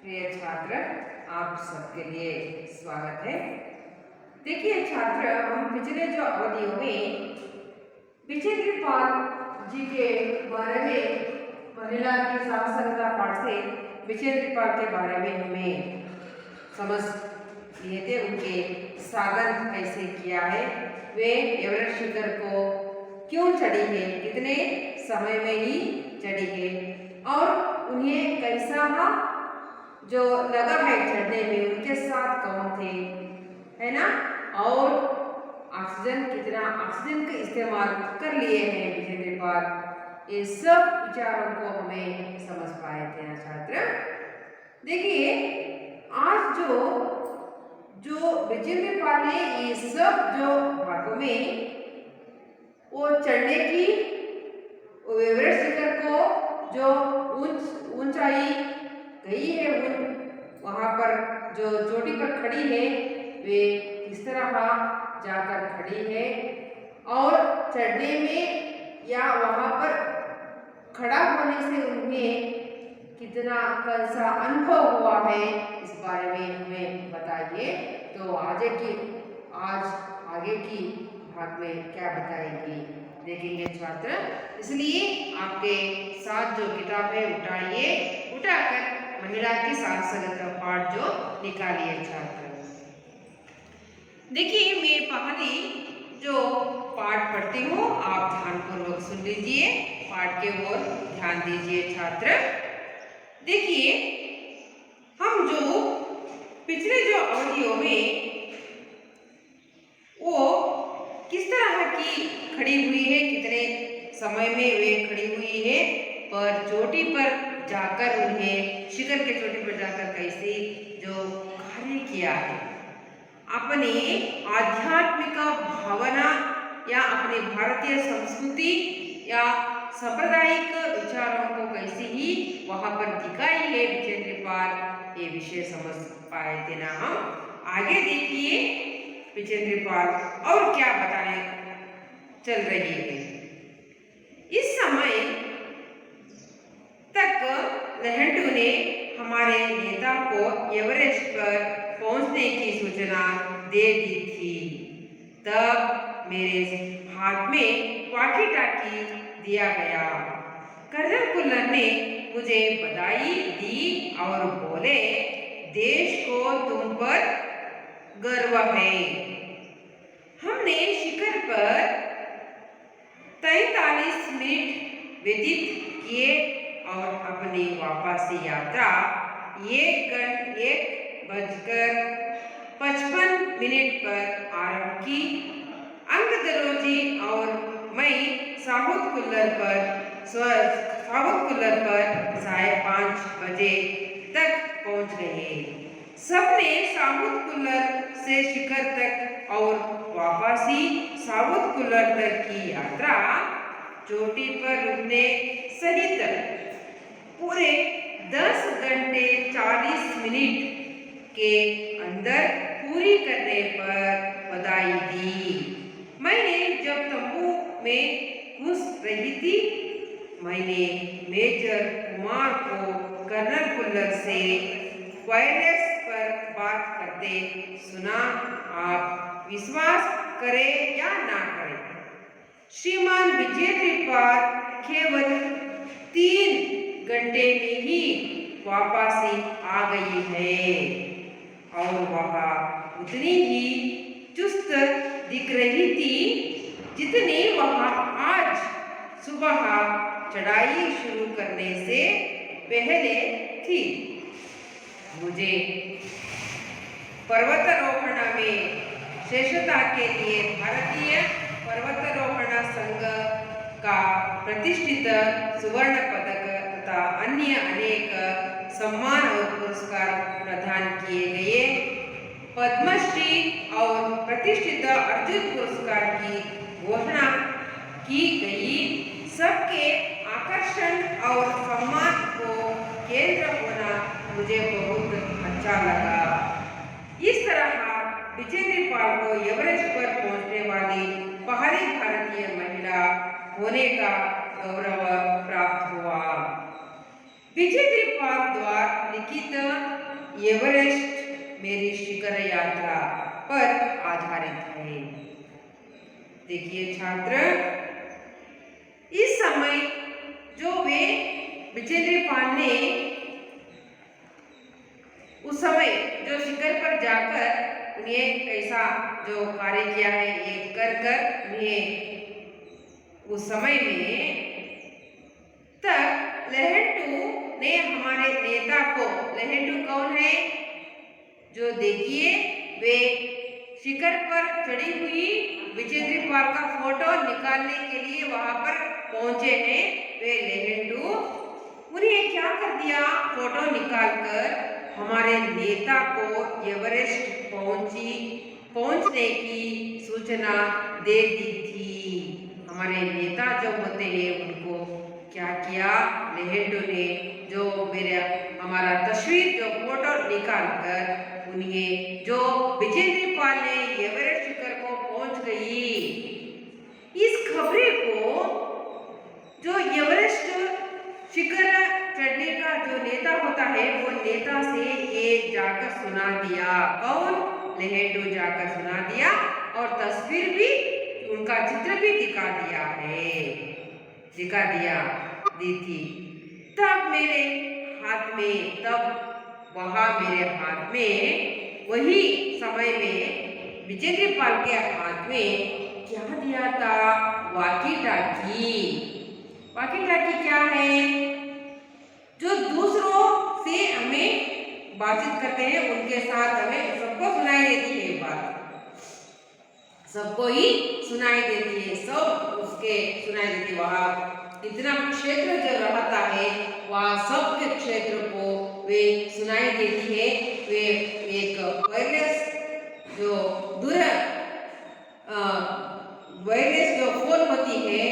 प्रिय छात्र, आप सबके लिए स्वागत है। देखिए छात्र, हम पिछले जो अवधियों में विजेंद्र पाल जी के बारे में महिला की साक्षरता पाठ से विजेंद्र पाल के बारे में हमें समझ लिए थे। उनके साधन कैसे किया है, वे एवरेस्ट शिखर को क्यों चढ़ी है, कितने समय में ही चढ़ी है और उन्हें कैसा जो लगा है चढ़ने में, उनके साथ कौन थे, है ना, और ऑक्सीजन कितना ऑक्सीजन का इस्तेमाल कर लिए हैं विजेंद्र पाल। ये सब विचारों को हमें समझ पाए थे ना छात्र। देखिए आज जो विजेंद्र पाल ने ये सब जो भागों में वो चढ़ने की, एवरेस्ट शिखर को जो ऊंचाई गई है, वहां पर जो चोटी पर खड़ी है, वे किस तरह जाकर खड़ी है और चढ़ने में या वहां पर खड़ा होने से उन्हें कितना कैसा अनुभव हुआ है, इस बारे में हमें बताइए। तो आज आगे की भाग में क्या बताएंगी देखेंगे छात्र। इसलिए आपके साथ जो किताब है उठाकर महिला की साक्षरता पाठ जो निकालिए छात्र। देखिए मैं पहले जो पाठ पढ़ती हूँ, आप ध्यानपूर्वक सुन लीजिए, पाठ के ओर ध्यान दीजिए छात्र। देखिए हम जो पिछले जो अवधियों में वो किस तरह की खड़ी हुई है, कितने समय में वे खड़ी हुई है, पर चोटी पर जाकर उन्हें शिखर के चोटी पर जाकर कैसे जो कार्य किया है, अपने आध्यात्मिक भावना या अपने भारतीय संस्कृति या सांप्रदायिक विचारों को कैसे ही वहां पर दिखाई है विजेंद्र पाल, ये विषय समझ पाए थे ना हम। आगे देखिए विजेंद्र पाल और क्या बताने चल रही है। इस समय तक लहंटू ने हमारे नेता को एवरेस्ट पर पहुंचने की सूचना दे दी थी। तब मेरे हाथ में वॉकी टॉकी दिया गया। कर्नल कुल्लर ने मुझे बधाई दी और बोले, देश को तुम पर गर्व है। हमने शिखर पर 43 मिनट व्यतीत किए और अपनी वापसी यात्रा 1:55 पर आरंभ की। अंकदरोजी और मैं साहुद कुल्लर पर 5:30 बजे तक पहुंच गए। सबने साहुद कुल्लर से शिखर तक और वापसी साहुद कुल्लर तक की यात्रा चोटी पर रुकने सहित पूरे 10 घंटे 40 मिनट के अंदर पूरी करने पर बधाई दी। मैंने जब तंबू में घुस रही थी, मैंने मेजर कुमार को कर्नल कुल्लर से वायरलेस पर बात करते सुना। आप विश्वास करें या ना करें, श्रीमान विजेंद्र पाल केवल 3 घंटे में ही वापसी आ गई है और वह उतनी ही चुस्त दिख रही थी जितनी वह आज सुबह चढ़ाई शुरू करने से पहले थी। मुझे पर्वतारोहण में श्रेष्ठता के लिए भारतीय पर्वतारोहण संघ का प्रतिष्ठित सुवर्ण पदक तथा अन्य अनेक सम्मान और पुरस्कार प्रदान किए गए। पद्मश्री और प्रतिष्ठित अर्जुन पुरस्कार की घोषणा की गई। सबके आकर्षण और सम्मान को केंद्र होना मुझे बहुत अच्छा लगा। इस तरह विजेंद्र पाल को एवरेस्ट पर पहुंचने वाली पहली भारतीय महिला होने का गौरव प्राप्त हुआ। विजेंद्र पाल द्वारा अंकित एवरेस्ट मेरी शिखर यात्रा पर आधारित है। देखिए छात्र, इस समय जो वे विजेंद्र पाल ने उस समय जो शिखर पर जाकर उन्हें कैसा जो कार्य किया है ये कर कर उन्हें उस समय में तक लहंटू ने हमारे नेता को, लहंटू कौन है? जो देखिए वे शिखर पर चढ़ी हुई विजेंद्र पाल का फोटो निकालने के लिए वहां पर पहुंचे हैं। वे लहंटू उन्हें क्या कर दिया, फोटो निकालकर हमारे नेता को एवरेस्ट पहुंचने की सूचना दे दी थी। हमारे नेता जो होते हैं उनको क्या किया, लहंटू ने जो हमारा तस्वीर जो फोटो निकाल कर उन्हें जो विजेंद्र पाल ने एवरेस्ट शिखर को पहुंच गई, इस खबरे को जो एवरेस्ट शिखर चढ़ने का जो नेता होता है वो नेता से ये जाकर सुना दिया। कौन? लहंटू जाकर सुना दिया और तस्वीर भी, उनका चित्र भी दिखा दिया दी थी। तब मेरे हाथ में, तब वहां मेरे हाथ में, वही समय में विजेंद्र पाल के हाथ में क्या दिया था? वॉकी टाकी। वॉकी टाकी क्या है? जो दूसरों से हमें बातचीत करते हैं उनके साथ हमें सबको सुनाई देती है बात, सबको ही सुनाई देती है, सब उसके सुनाई देती है। वहाँ इतना क्षेत्र जो रहता है वहाँ सबके क्षेत्र को वे सुनाई देती है। वे एक वायरलेस जो वायरलेस जो फोन होती है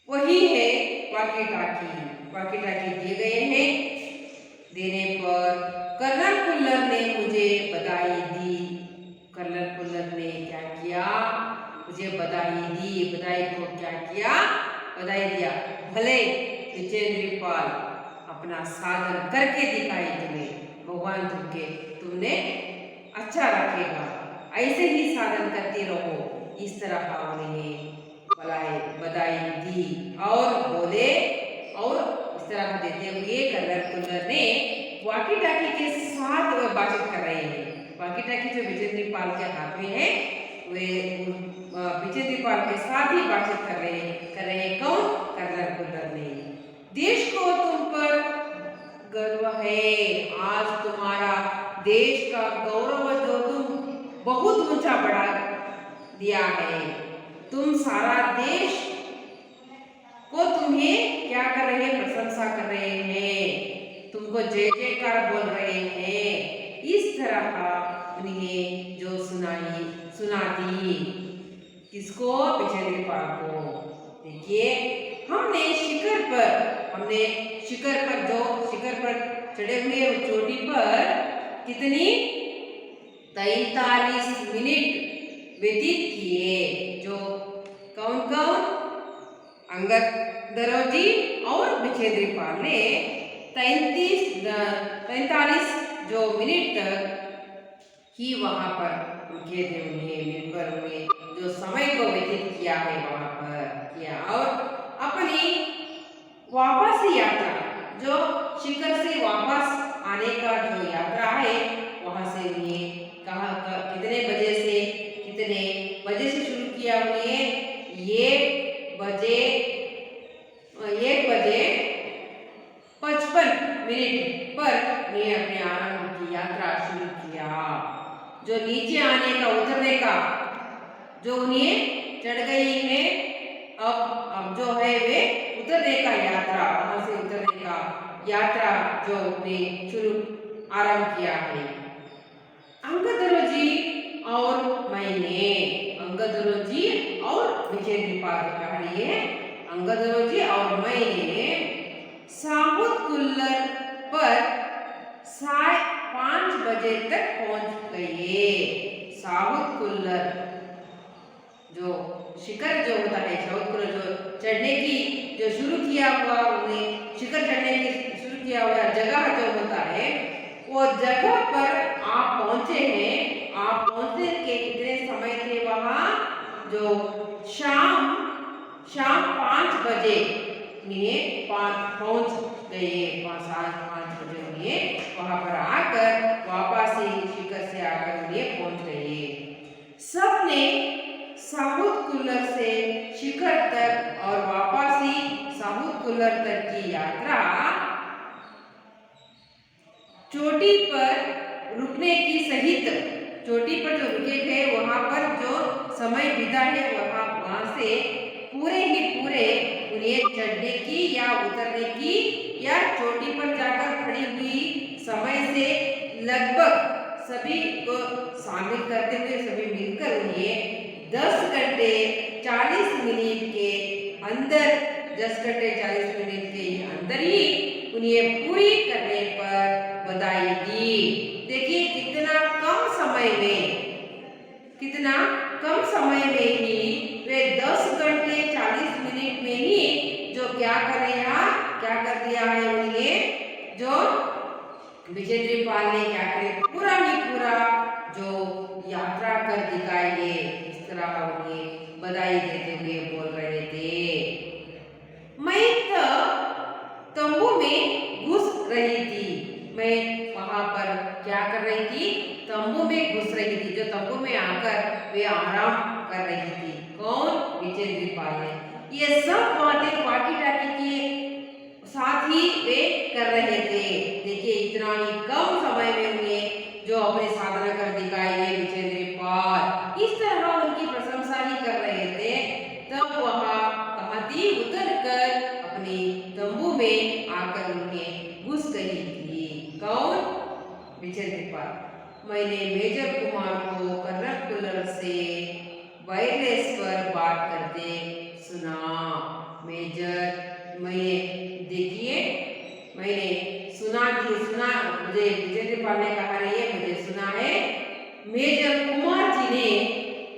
वही है वॉकी टाकी। वॉकी टाकी दिए गए हैं। देने पर कर्नल कुल्लर ने मुझे बधाई दी। कर्नल कुल्लर ने क्या किया? मुझे बधाई दी। बधाई को क्या किया? बधाई दिया। भले विजेंद्र पाल अपना साधन करके दिखाई तुम्हें, भगवान तुमने अच्छा रखेगा, ऐसे ही साधन करते रहो, इस तरह उन्हें बधाई दी और बोले। और इस तरह देते हुए कर्नल कुल्लर ने वॉकी टाकी के साथ बातचीत कर रहे हैं। वॉकी टाकी जो विजेंद्र पाल के हाथ में है वे विजेंद्र पाल के साथ ही बातचीत कर रहे हैं। कौन? कर्नल कुल्लर ने। देश को तुम पर गर्व है। आज तुम्हारा देश का गौरव जो तुम बहुत ऊंचा बढ़ा दिया है। तुम सारा देश को तुम्हें क्या कर रहे हैं? प्रशंसा कर रहे हैं, तुमको जय जयकार बोल रहे हैं। इस तरह उन्हें जो सुना दी। किसको? विजेंद्र पाल को। देखिए हमने शिखर पर चढ़े हुए चोटी पर कितनी 43 मिनट व्यतीत किए। जो कौन कौन? अंगद दरोजी और विजेंद्र पाल ने 43 जो मिनट तक ही वहां पर रुके थे। उन्हें मिलकर उन्हें जो समय को व्यतीत किया है वहां पर किया। और अपनी वापस यात्रा, जो शिखर से वापस आने का जो यात्रा है वहां से उन्हें कितने बजे से शुरू किया? उन्हें 1 बजे 55 मिनट पर उन्हें अपने आरंभ की यात्रा शुरू किया। जो नीचे आने का, उतरने का, जो उन्हें चढ़ गई है, अब जो है वे उतरने का यात्रा, वहां से उतरने का यात्रा जो ने शुरू आरंभ किया है। अंगद दरोजी और मैंने, अंगद दरोजी और विजेंद्र पाल की कहानी है। अंगद दरोजी और मैंने साहुद कुल्लर पर 5:30 बजे तक पहुंच गए। साहुद कुल्लर जो शिखर जो होता है, साहुद कुल्लर जो चढ़ने की जो शुरू किया हुआ, उन्हें शिखर चढ़ने की शुरू किया हुआ जगह जो होता है वो जगह पर आप पहुंचे हैं। आप पहुंचने के कितने समय थे वहां? जो शाम शाम 5 बजे लिए पहुंच गए। 5 बजे लिए वहां पर आकर वापस शिखर से आकर लिए पहुंच गए। सबने साउथ कूलर से शिखर तक और वापसी साउथ कूलर तक की यात्रा चोटी पर रुकने की सहित, चोटी पर जो रुके थे वहां पर जो समय बिता है वहां से पूरे ही पूरे उन्हें चढ़ने की या उतरने की या चोटी पर जाकर खड़ी हुई समय से लगभग सभी को शामिल करते हुए सभी मिलकर उन्हें 10 घंटे 40 मिनट के अंदर 10 घंटे 40 मिनट के अंदर ही उन्हें पूरी करने पर बधाई दी। देखिए कितना कम समय में ही वे 10 घंटे 40 मिनट में ही जो क्या कर दिया है उन्हें जो विजेंद्रपाल ने क्या करे पूरा जो यात्रा कर दिखाई है। इस तरह उन्हें बधाई देते हुए बोल रहे थे। मैं तो तंबू में घुस रही थी। मैं वहां पर क्या कर रही थी? तंबू में घुस रही थी। जो तंबू में आकर वे आराम कर रही थी। कौन? विजेंद्रपाल ने। ये सब बातें वाकी टाकी के साथ ही वे कर रहे थे। देखिए इतना ही कम समय में उन्हें जो अपने साधना कर दिखाई है विजेंद्रपाल, इस तरह उनकी प्रशंसा ही कर रहे थे। तब वहां कहती उतर कर अपने तंबू में आकर उन्हें घुस गई थी। कौन? विजेंद्रपाल। मैंने मेजर कुमार को कनक कूलर से वायरलेस पर बात करते सुना। मेजर मैंने सुना मुझे विजेंद्रपाल ने कहा रही है मुझे सुना है मेजर कुमार जी ने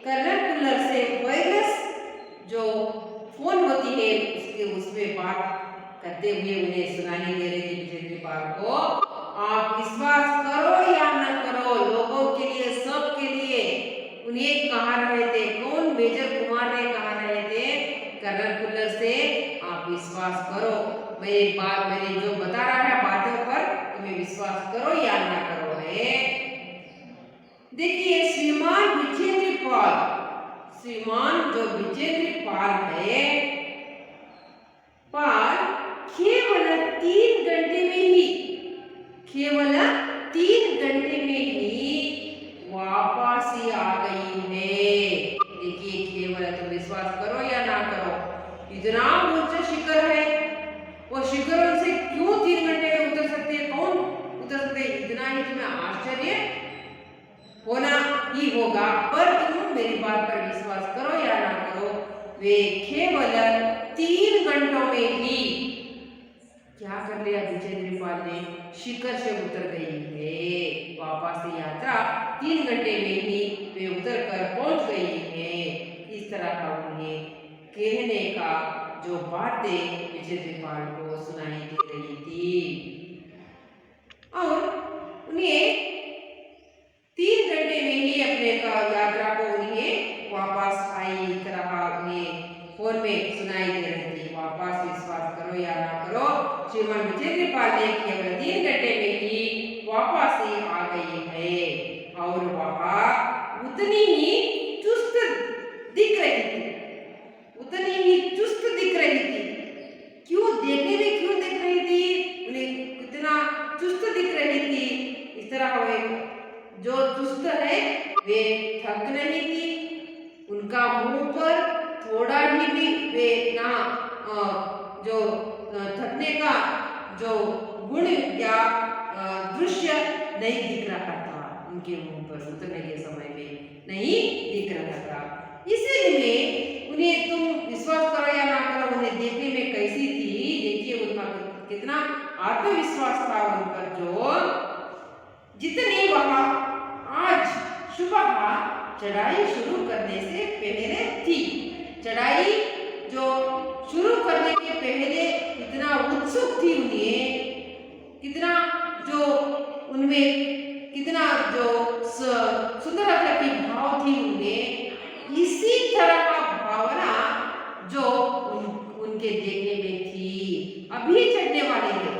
कनक कूलर से वायरलेस जो फोन होती है उसमें बात करते हुए उन्हें सुनाई दे रही थी विजेंद्रपाल को। आप विश्वास करो या न करो, लोगों के लिए सबके लिए उन्हें कहा रहे थे। कौन? मेजर कुमार ने कहा रहे थे कनक कूलर से आप विश्वास करो। मैंने जो बता रहा है बातों पर तुम्हें विश्वास करो या ना करो है। देखिए श्रीमान जो विजेंद्रपाल है पर केवल 3 घंटे में ही वापसी आ गई है। देखिए केवल, तुम विश्वास करो या ना करो, इतना ऊंचा शिखर है, वो शिखर से क्यों 3 घंटे में उतर सकते हैं? कौन उतर सकते हैं? इतना ही तुम्हें आश्चर्य होना ही होगा। पर तुम मेरी बात पर विश्वास करो या ना करो, वे केवल 3 घंटों में ही क्या कर लिया विजेंद्रपाल ने? शिखर से उतर गई है। वापस से यात्रा 3 घंटे में ही वे उतर कर पहुंच गई है। इस तरह का उन्हें कहने का जो बातें विजेंद्रपाल को सुनाई दे रही थी और उन्हें 3 घंटे में ही अपने यात्रा को उन्हें वापस आई। इस तरह उन्हें फोन में सुनाई दे रही थी। वापस विश्वास करो या ना करो, श्रीमान विजेंद्रपाल ने केवल 3 घंटे में ही वापस ही आ गई है और वह उतनी ही चुस्त दिख रही थी। क्यों? देखने में क्यों दिख रही थी? उन्हें इतना चुस्त दिख रही थी। इस तरह वे जो चुस्त है वे थक नहीं थी। उनका मुंह पर थोड़ा भी वे ना जो थकने का जो गुण या दृश्य नहीं दिख रहा था। उनके मुंह पर उतरने के समय में नहीं दिख रहा था। इसीलिए उन्हें तुम विश्वास करो या ना करो, उन्हें देखने में कैसी थी? देखिए उनका कितना आत्मविश्वास था उन पर। जो जितनी वहां आज सुबह चढ़ाई शुरू करने से पहले थी, चढ़ाई जो शुरू करने के पहले इतना उत्सुक थी उन्हें, कितना जो उनमें कितना जो सुंदरता की भाव थी उनमें, इसी तरह का भावना जो उनके देखने में थी। अभी चढ़ने वाले थे,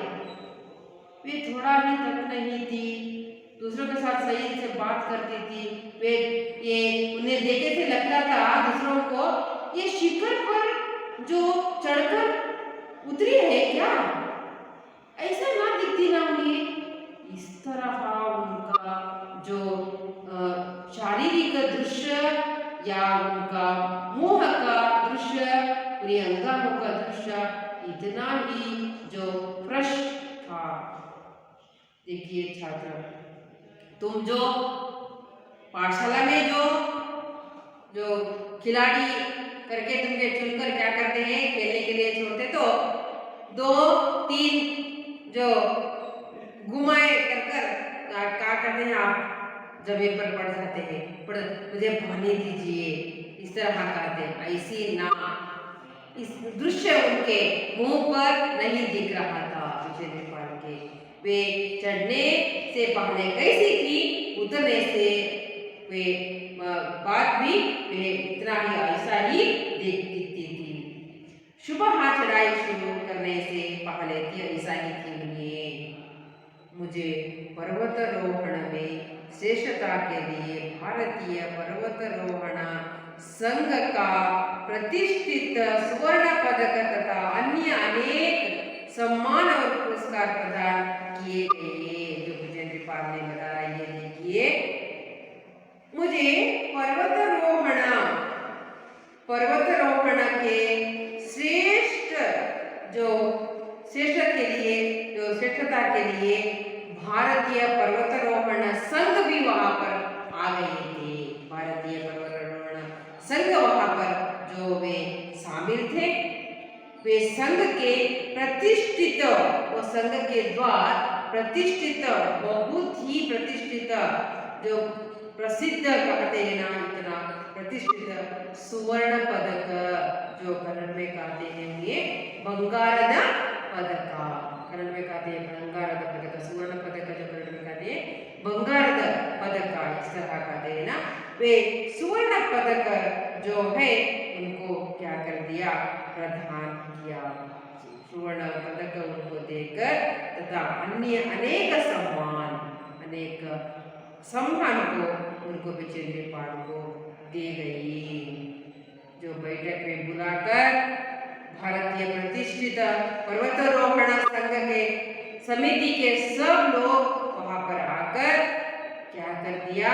वे थोड़ा ही तक नहीं थी, दूसरों के साथ सही से बात करती थी। वे ये उन्हें देखे थे लगता था दूसरों को ये शिखर पर जो चढ़कर उतरी है क्या, ऐसा ना दिखती ना उन्हें। इस तरह उनका जो शारीरिक दृश्य या उनका मोह का दृश्य, प्रियंगाओं का दृश्य इतना ही जो फ्रेश था। देखिए छात्र, तुम जो पाठशाला में जो जो खिलाड़ी करके तुमके चुनकर क्या करते हैं, खेलने के लिए छोड़ते तो 2-3 जो घुमाए कर क्या करते हैं, आप जमीन पर पड़ जाते हैं, पर मुझे पानी दीजिए, इस तरह कहते हैं। ऐसी ना, इस दृश्य उनके मुंह पर नहीं दिख रहा था विजय पाल के। वे चढ़ने से पहले कैसी थी, उतरने से वे बात भी वे इतना ही ऐसा ही दिखती थी। सुबह चढ़ाई शुरू करने से पहले थी ऐसा ही थी उन्हें। मुझे पर्वतारोहण में श्रेष्ठता के लिए भारतीय पर्वतारोहण संघ का प्रतिष्ठित स्वर्ण पदक तथा अन्य अनेक सम्मान और पुरस्कार प्रदान किए गए। जो विजेंद्र पाल ने बताया, ये देखिए, मुझे पर्वतारोहण के श्रेष्ठ जो श्रेष्ठ के लिए जो श्रेष्ठता के लिए भारतीय पर्वतारोहण संघ भी वहां पर आ गए थे। भारतीय पर्वतारोहण संघ वहां पर जो वे शामिल थे, वे संघ के प्रतिष्ठित, वो संघ के द्वार प्रतिष्ठित, बहुत ही प्रतिष्ठित, जो प्रसिद्ध कहते हैं ना, इतना प्रतिष्ठित स्वर्ण पदक, जो कन्नड़ में कहते हैं ये बंगाರದ पदक, कन्नड़ में कहते हैं बंगाರದ पदक, स्वर्ण पदक जो कन्नड़ में कहते हैं बंगाರದ पदक, इस तरह कहते हैं ना। वे स्वर्ण पदक जो है उनको क्या कर दिया, प्रदान किया। स्वर्ण पदक उनको देकर तथा अन्य अनेक सम्मान को उनको विजेंद्र पाल को दी गई। जो बैठक में बुलाकर भारतीय प्रतिष्ठित पर्वतारोहण संघ के समिति के सब लोग वहां पर आकर क्या कर दिया,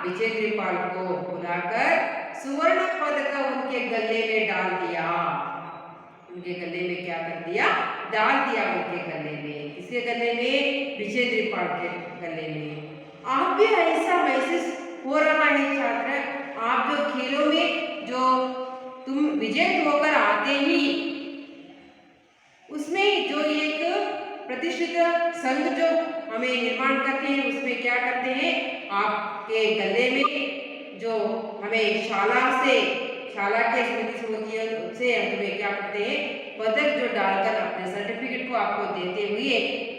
विजेंद्र पाल को बुलाकर स्वर्ण पदक उनके गले में डाल दिया। उनके गले में क्या कर दिया, डाल दिया उनके गले में। किसके गले में, विजेंद्र पाल के गले में। आप भी ऐसा महसूस हो रहा है छात्र, आप जो खेलों में जो तुम विजय होकर आते ही, उसमें जो एक प्रतिष्ठित संघ जो हमें निर्माण करते हैं, उसमें क्या करते हैं, आपके गले में जो हमें शाला के समिति होती है, उससे हमें क्या करते हैं, पदक जो डालकर अपने सर्टिफिकेट को आपको देते हुए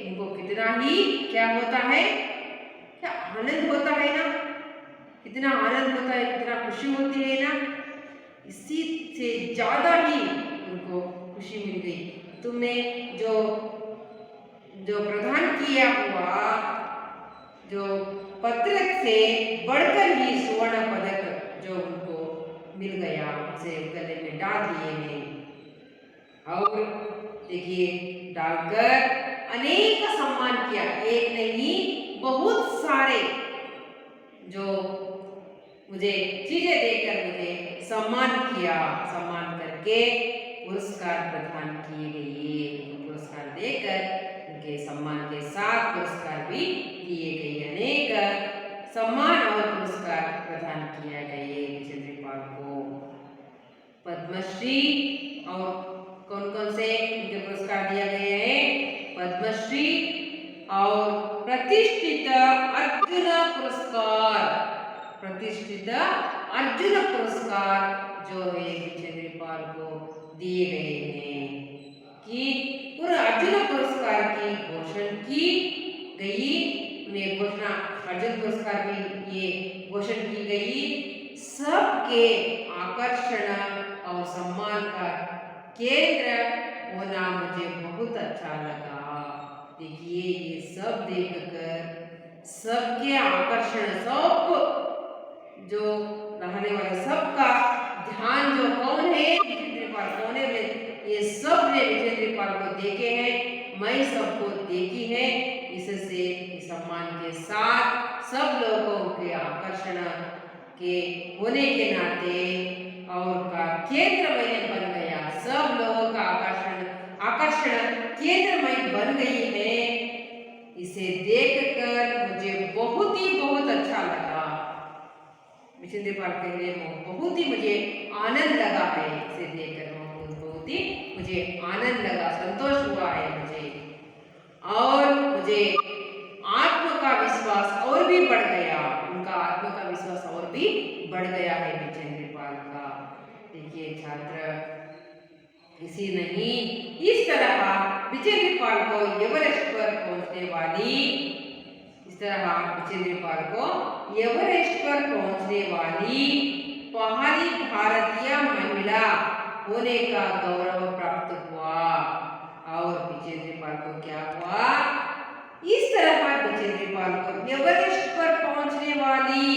उनको कितना ही क्या होता है, क्या आनंद होता है ना, कितना आनंद होता है, कितना खुशी होती है ना। इसी से ज्यादा ही उनको खुशी मिल गई। तुमने जो प्रदान किया हुआ जो पत्र से बढ़कर ही स्वर्ण पदक जो उनको मिल गया, उसे गले में डाल दिए हैं। और देखिए, डालकर अनेक सम्मान किया, एक नहीं बहुत सारे जो मुझे चीजें देकर मुझे सम्मान किया, सम्मान करके पुरस्कार प्रदान किए गए। पुरस्कार देकर उनके सम्मान के साथ पुरस्कार भी दिए गए, अनेक सम्मान और पुरस्कार प्रदान किया गए विजेंद्र पाल को। पद्मश्री और कौन कौन से उनके पुरस्कार दिया गया है, पद्मश्री और प्रतिष्ठित अर्जुन पुरस्कार, प्रतिष्ठित अर्जुन पुरस्कार जो है विजेंद्र पाल को दिए गए हैं। कि और अर्जुन पुरस्कार की घोषणा की गई। उन्हें घोषणा अर्जुन पुरस्कार में ये घोषणा की गई। सबके आकर्षण और सम्मान का केंद्र होना मुझे बहुत अच्छा लगा। देखिए ये सब देखकर सबके आकर्षण, सब जो रहने वाले सबका ध्यान जो कौन है, विजेंद्रपाल कौन है, ये सब ने विजेंद्रपाल को देखे हैं, मैं सबको देखी है। इससे सम्मान के साथ सब लोगों के आकर्षण के होने के नाते और का केंद्र मैं बन गया। सब लोगों का आकर्षण केंद्र में बन गई है। इसे देखकर मुझे बहुत अच्छा लगा। विजेंद्रपाल कह रहे बहुत ही मुझे आनंद लगा है। इसे देखकर बहुत ही मुझे आनंद लगा, संतोष हुआ है मुझे, और मुझे आत्म का विश्वास और भी बढ़ गया। उनका आत्म का विश्वास और भी बढ़ गया है विजेंद्रपाल का। देखिए छात्र, इसी नहीं इस तरह विजेंद्रपाल को एवरेस्ट पर पहुंचने वाली, इस तरह विजेंद्रपाल को एवरेस्ट पर पहुंचने वाली पहली भारतीय महिला होने का गौरव प्राप्त हुआ। और विजेंद्रपाल को क्या हुआ? इस तरह विजेंद्रपाल को एवरेस्ट पर पहुंचने वाली,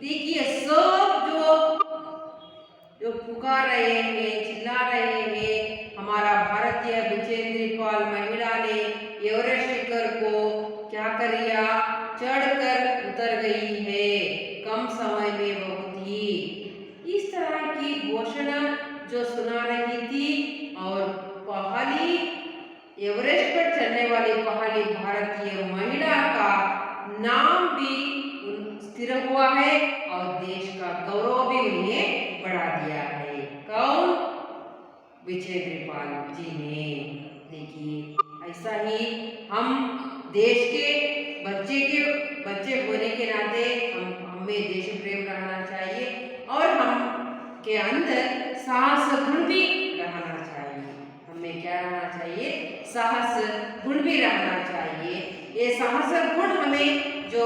देखिए सब जो पुकार रहे हैं, चिल्ला रहे हैं, हमारा भारतीय विजेंद्रपाल महिला ने एवरेस्ट शिखर को क्या कर लिया? चढ़कर उतर गई है कम समय में बहुत ही। इस तरह की घोषणा जो सुना रही थी, और पहली एवरेस्ट पर चढ़ने वाली पहली भारतीय महिला का नाम भी स्थिर हुआ है और देश का गौरव भी उन्हें बढ़ा दिया है। कौन? विजेंद्रपाल जी ने। देखिए ऐसा ही हम देश के बच्चे होने के नाते हमें देश प्रेम रहना चाहिए, और हम के अंदर साहस गुण भी रहना चाहिए। हमें क्या रहना चाहिए? साहस गुण भी रहना चाहिए। ये साहस गुण हमें जो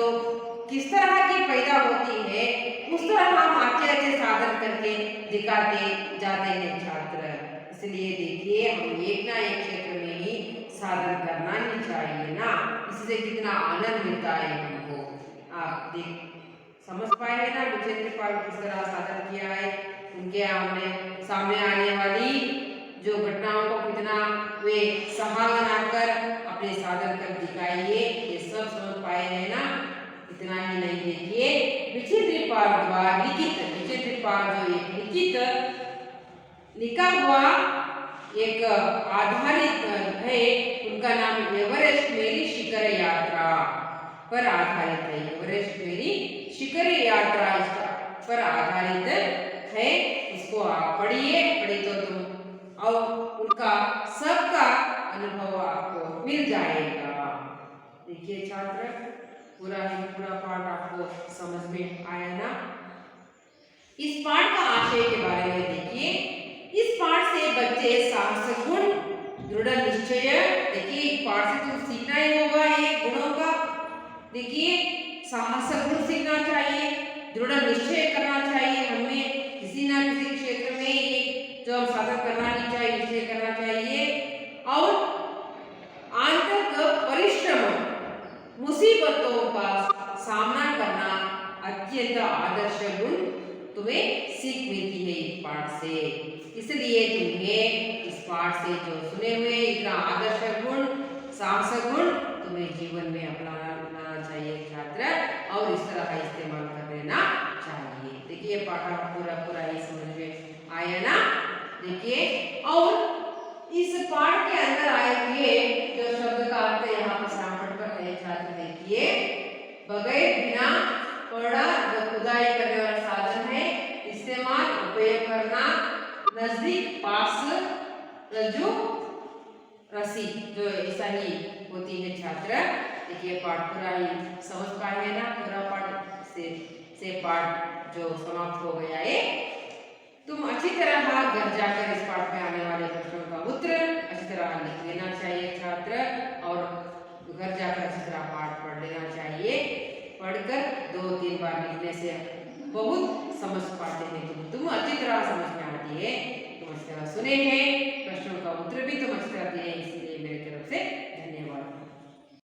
किस तरह की पैदा होती है, उस तरह हम अच्छे साधन करके दिखाते जाते हैं छात्र। इसलिए देखिए हम एक ना एक क्षेत्र में ही साधन करना ही चाहिए ना। इससे कितना आनंद मिलता है हमको। आप देख समझ पाए हैं ना विजेंद्रपाल किस तरह साधन किया है। उनके सामने आने वाली जो घटनाओं को कितना वे सहा बनाकर अपने साधन कर दिखाइए, ये सब समझ पाए हैं ना। इतना ही नहीं, देखिए विजेंद्रपाल द्वारा लिखित, विजेंद्रपाल जो एक लिखा हुआ एक आधारित है, उनका नाम एवरेस्ट मेरी शिखर यात्रा पर आधारित है। एवरेस्ट मेरी शिखर यात्रा पर आधारित है। इसको आप पढ़िए तो तुम और उनका सबका अनुभव आपको मिल जाएगा। देखिए छात्र, पूरा पाठ आपको समझ में आया ना। इस पाठ का आशय के बारे में देखिए। इस पाठ से बच्चे साहस गुण, दृढ़ निश्चय, देखिए पाठ से तुम सीखना ही होगा ये गुणों का। देखिए साहस गुण सीखना चाहिए, दृढ़ निश्चय करना चाहिए। हमें किसी ना किसी क्षेत्र में ये जो हम साधन करना नहीं चाहिए, निश्चय करना चाहिए। और आंतरिक परिश्रम, मुसीबतों का सामना करना अत्यंत आदर्श गुण तुम्हें सीख मिलती है इस पाठ से। इसलिए तुम्हें इस पाठ से जो सुने हुए इतना आदर्श गुण, साहस गुण तुम्हें जीवन में अपनाना चाहिए छात्र, और इस तरह इस्तेमाल कर लेना चाहिए। देखिए पाठ पूरा ही समझ में आया ना। देखिए और इस पाठ के अंदर आए हुए जो शब्द का अर्थ यहाँ पर सामने पर है छात्र, देखिए बगैर बिना पड़ा जो खुदाई करने वाला साधन है, इस्तेमाल उपयोग करना, नजदीक पास, रज्जू रस्सी, जो ऐसा ही होती है छात्र। देखिए पाठ पूरा ही समझ पाए है ना। पूरा पाठ से पाठ जो समाप्त हो गया है। तुम अच्छी तरह घर जाकर इस पाठ में आने वाले प्रश्नों का उत्तर अच्छी तरह लिख लेना चाहिए छात्र, और घर जाकर अच्छी तरह पाठ पढ़ लेना चाहिए। पढ़कर 2-3 बार लिखने से बहुत समझ पाते हैं तुम अच्छी तरह समझ में आती है, तुम अच्छी तरह सुने हैं